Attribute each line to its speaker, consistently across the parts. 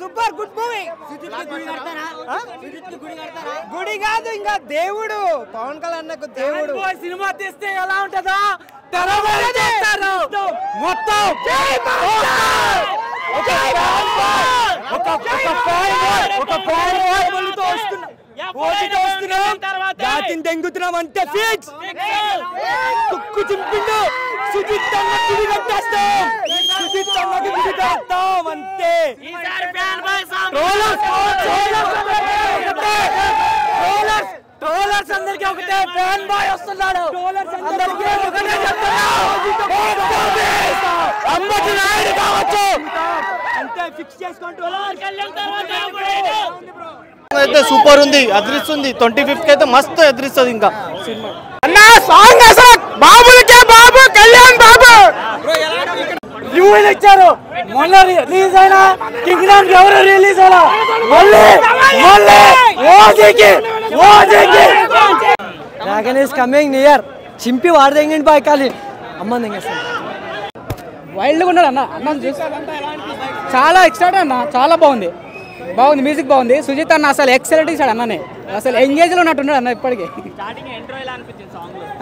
Speaker 1: Super good movie. గుడి కాదు ఇంకా దేవుడు, పవన్ కళ్యాణ్ దేవుడు.
Speaker 2: సినిమా తీస్తే ఎలా ఉంటుందో మొత్తం
Speaker 1: జాతిని తెంగుతున్నాం అంటే ఫిక్స్. తుక్కు చింపిండు సుజిత్ అన్న గుడి కట్టేస్తాం, సుజిత్ అన్నకి గుడి కడతాం అంతే.
Speaker 2: ట్రోలర్స్ అందరికి ఒకటే ఫ్యాన్ బాయ్ వస్తున్నాడు. అందరికీ ఒకటే
Speaker 1: అమ్మకి నాయుడు కావచ్చు అంతే ఫిక్స్ చేసుకుంటూ
Speaker 3: అయితే సూపర్ ఉంది, అదిరిస్తుంది. 25th అయితే మస్తు ఎదిరిస్తుంది. ఇంకా
Speaker 1: అన్న సాంగ్ అసలు బాబులకే బాబు, కళ్యాణ్ బాబు
Speaker 2: రివ్యూలు ఇచ్చారు. మొన్న రిలీజ్ అయిన కింగ్డమ్ ఎవరు రిలీజ్ అయినా మళ్ళీ డ్రాగన్ ఈస్ కమింగ్ నియర్. చింపి వాడదెంగండి బాయ్ కాలి అమ్మ దెంగేస్తాను. వైల్డ్గా ఉన్నాడు అన్న. అన్న చాలా ఎక్స్ట్రా అన్న, చాలా బాగుంది. మ్యూజిక్ బాగుంది. సుజిత్ అన్న అసలు ఎక్సలెంట్ ఇచ్చాడు అన్ననే. అసలు ఎంగేజ్లో ఉన్నట్టున్నాడు అన్న ఇప్పటికీ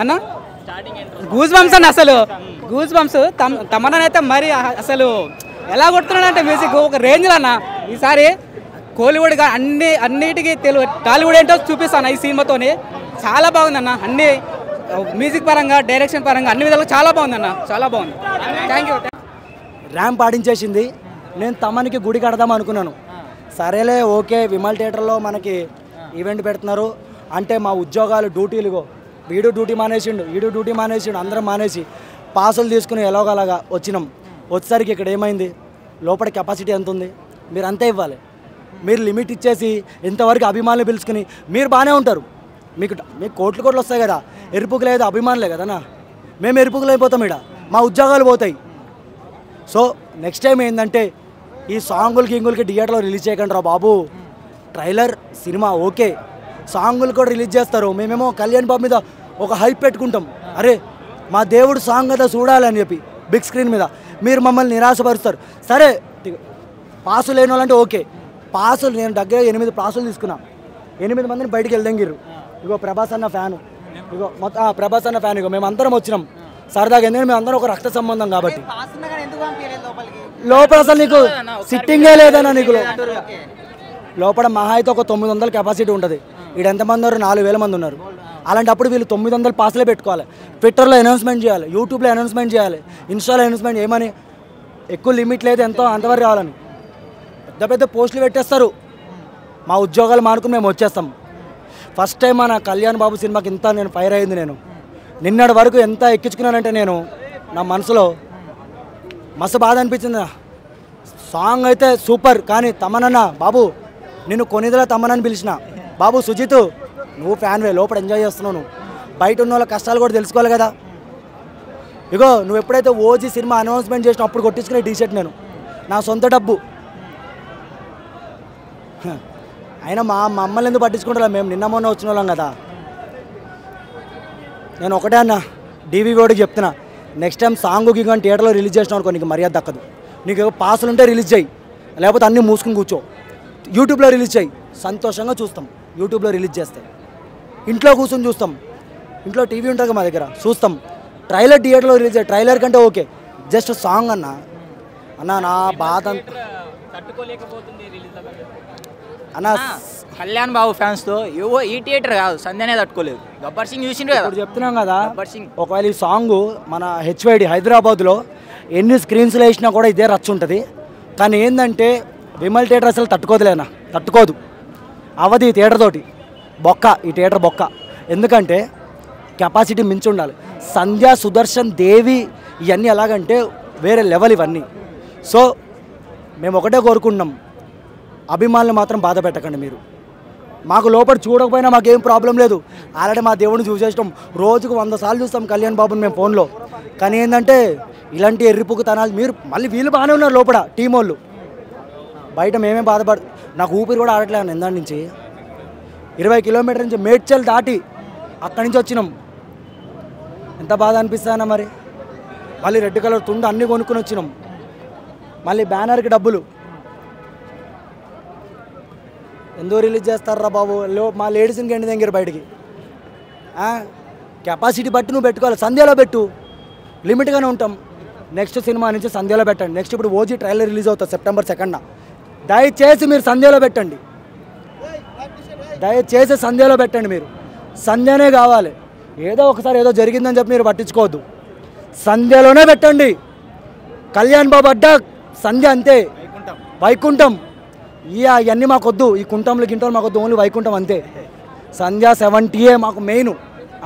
Speaker 2: అన్న. గూస్ బంప్స్ అన్న, అసలు గూస్ బంప్స్. తమనైతే మరి అసలు ఎలా కొడుతున్నాడు అంటే మ్యూజిక్ ఒక రేంజ్లో అన్న. ఈసారి కోలీవుడ్ అన్నిటికీ టాలీవుడ్ ఏంటో చూపిస్తాను ఈ సినిమాతోని. చాలా బాగుంది అన్న, అన్ని మ్యూజిక్ పరంగా, డైరెక్షన్ పరంగా అన్ని విధాలుగా చాలా బాగుంది అన్న, చాలా బాగుంది. Thank you.
Speaker 4: ర్యాంప్ ఆడించేసింది. నేను తమనికి గుడి కడదాం అనుకున్నాను. సరేలే ఓకే, విమల్ థియేటర్లో మనకి ఈవెంట్ పెడుతున్నారు అంటే మా ఉద్యోగాలు డ్యూటీలుగో, వీడు డ్యూటీ మానేసిండు అందరం మానేసి పాసులు తీసుకుని ఎలాగలాగా వచ్చినాం. వచ్చేసరికి ఇక్కడ ఏమైంది, లోపల కెపాసిటీ ఎంత ఉంది మీరు అంతే ఇవ్వాలి. మీరు లిమిట్ ఇచ్చేసి ఇంతవరకు అభిమానులు పిలుచుకుని మీరు బాగానే ఉంటారు. మీకు కోట్లు వస్తాయి కదా, ఎరుపుకులు లేదు అభిమానులే కదనా. మేము ఎరుపుకులు అయిపోతాం, ఇక్కడ మా ఉద్యోగాలు పోతాయి. సో నెక్స్ట్ టైం ఏంటంటే ఈ సాంగులకి థియేటర్లో రిలీజ్ చేయకండి రా బాబు. ట్రైలర్ సినిమా ఓకే, సాంగులు కూడా రిలీజ్ చేస్తారు. మేమేమో కళ్యాణ్ బాబు మీద ఒక హైప్ పెట్టుకుంటాం. అరే మా దేవుడు సాంగ్ కదా చూడాలని చెప్పి బిగ్ స్క్రీన్ మీద. మీరు మమ్మల్ని నిరాశపరుస్తారు. సరే పాసులు లేని వాళ్ళంటే ఓకే. పాసులు నేను దగ్గర 8 పాసులు తీసుకున్నా. 8 మందిని బయటికి వెళ్దాంగిర్రు. ఇగో ప్రభాస్ అన్న ఫ్యాను, ఇగో మొత్తం ప్రభాస్ అన్న ఫ్యాన్. ఇగో మేమందరం వచ్చినాం సరదాగా, ఎందుకంటే మేమందరం ఒక రక్త సంబంధం కాబట్టి. లోపల అసలు నీకు సిట్టింగే లేదన్నా. నీకు లోపల మహా అయితే ఒక 900 కెపాసిటీ ఉంటుంది. ఇక్కడ ఎంతమంది ఉన్నారు, 4000 మంది ఉన్నారు. అలాంటప్పుడు వీళ్ళు 900 పాసులే పెట్టుకోవాలి. ట్విట్టర్లో అనౌన్స్మెంట్ చేయాలి, యూట్యూబ్లో అనౌన్స్మెంట్ చేయాలి, ఇన్స్టాలో అనౌన్స్మెంట్ చేయమని. ఎక్కువ లిమిట్ లేదు, ఎంతో అంతవరకు రావాలని పెద్ద పోస్టులు పెట్టేస్తారు. మా ఉద్యోగాలు మానుకుని మేము వచ్చేస్తాం. ఫస్ట్ టైం మన కళ్యాణ్ బాబు సినిమాకి ఇంత నేను ఫైర్ అయింది. నేను నిన్నటి వరకు ఎంత ఎక్కించుకున్నానంటే నేను నా మనసులో మస్తు బాధ అనిపించింది. సాంగ్ అయితే సూపర్, కానీ తమనన్న బాబు నిన్ను కొనిదలా తమనని పిలిచిన. బాబు సుజిత్ నువ్వు ఫ్యాన్వే, లోపల ఎంజాయ్ చేస్తున్నావు. నువ్వు బయట ఉన్న వాళ్ళ కష్టాలు కూడా తెలుసుకోవాలి కదా. ఇగో నువ్వు ఎప్పుడైతే ఓజీ సినిమా అనౌన్స్మెంట్ చేసినా అప్పుడు కొట్టించుకునే టీషర్ట్ నేను, నా సొంత డబ్బు. అయినా మా అమ్మల్ని ఎందుకు పట్టించుకుంటా, మేము నిన్న మొన్న వచ్చిన వాళ్ళం కదా. నేను ఒకటే అన్న డీవీ వాడికి చెప్తున్నా, నెక్స్ట్ టైం సాంగుకి కానీ థియేటర్లో రిలీజ్ చేసినావు అనుకో నీకు మర్యాద దక్కదు. నీకు పాసులు ఉంటే రిలీజ్ చేయి, లేకపోతే అన్నీ మూసుకుని కూర్చో. యూట్యూబ్లో రిలీజ్ చేయి, సంతోషంగా చూస్తాం. యూట్యూబ్లో రిలీజ్ చేస్తే ఇంట్లో కూర్చొని చూస్తాం. ఇంట్లో టీవీ ఉంటుంది మా దగ్గర, చూస్తాం. ట్రైలర్ థియేటర్లో రిలీజ్ అయ్యి ట్రైలర్ కంటే ఓకే, జస్ట్ సాంగ్ అన్న నా బాధ అన్న.
Speaker 5: కళ్యాణ్ బాబు ఫ్యాన్స్ తో ఈ థియేటర్ కాదు సంధ్యనే తట్టుకోలేదు. గబ్బర్ సింగ్ చూసిండ్రు కదా,
Speaker 4: ఇప్పుడు చెప్తున్నాం కదా. ఒకవేళ ఈ సాంగ్ మన హెచ్వైడి హైదరాబాద్లో ఎన్ని స్క్రీన్స్లో వేసినా కూడా ఇదే రచ్చ ఉంటుంది. కానీ ఏంటంటే విమల్ థియేటర్ అసలు తట్టుకోదు. అవధి థియేటర్ తోటి బొక్క, ఈ థియేటర్ బొక్క. ఎందుకంటే కెపాసిటీ మించి ఉండాలి. సంధ్య, సుదర్శన్, దేవి ఇవన్నీ ఎలాగంటే వేరే లెవెల్ ఇవన్నీ. సో మేము ఒకటే కోరుకుంటున్నాం, అభిమానులు మాత్రం బాధ పెట్టకండి. మీరు మాకు లోపల చూడకపోయినా మాకేం ప్రాబ్లం లేదు. ఆల్రెడీ మా దేవుడిని చూసేస్తాం, రోజుకు 100 సార్లు చూస్తాం కళ్యాణ్ బాబుని మేము ఫోన్లో. కానీ ఏంటంటే ఇలాంటి ఎర్రిపుకుతనాలు మీరు మళ్ళీ వీళ్ళు బాగానే ఉన్నారు లోపల టీం వాళ్ళు, బయట మేమే నాకు ఊపిరి కూడా ఆడట్లేదు. ఎందా నుంచి 20 కిలోమీటర్ నుంచి మేడ్చల్ దాటి అక్కడి నుంచి వచ్చినాం. ఎంత బాధ అనిపిస్తాయన్నా మరి. మళ్ళీ రెడ్ కలర్ తుండ అన్నీ కొనుక్కొని వచ్చినాం. మళ్ళీ బ్యానర్కి డబ్బులు. ఎందుకు రిలీజ్ చేస్తారా బాబు? మా లేడీస్ని గండి దగ్గర బయటికి కెపాసిటీ బట్టి నువ్వు పెట్టుకోవాలి. సంధ్యలో పెట్టు, లిమిట్గానే ఉంటాం. నెక్స్ట్ సినిమా నుంచి సంధ్యలో పెట్టండి. నెక్స్ట్ ఇప్పుడు ఓజీ ట్రైలర్ రిలీజ్ అవుతుంది September 2nd. దయచేసి మీరు సంధ్యలో పెట్టండి, దయచేసి సంధ్యలో పెట్టండి. మీరు సంధ్యనే కావాలి. ఏదో ఒకసారి ఏదో జరిగిందని చెప్పి మీరు పట్టించుకోవద్దు. సంధ్యలోనే పెట్టండి. కళ్యాణ్ బాబు అడ్డా సంధ్య అంతే, వైకుంఠం. ఇవన్నీ మాకొద్దు, ఈ కుంటంలు గింటలు మాకొద్దు, ఓన్లీ వైకుంఠం అంతే. సంధ్య 70 మాకు మెయిన్,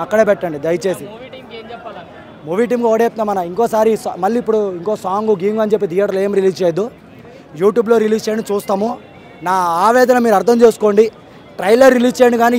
Speaker 4: అక్కడే పెట్టండి దయచేసి. మూవీ టీమ్కి ఓడేపుతాం మన. ఇంకోసారి మళ్ళీ ఇప్పుడు ఇంకో సాంగ్ గీంగ్ అని చెప్పి థియేటర్లో ఏం రిలీజ్ చేయొద్దు, యూట్యూబ్లో రిలీజ్ చేయండి, చూస్తాము. నా ఆవేదన మీరు అర్థం చేసుకోండి. ట్రైలర్ రిలీజ్ చేయండి, కానీ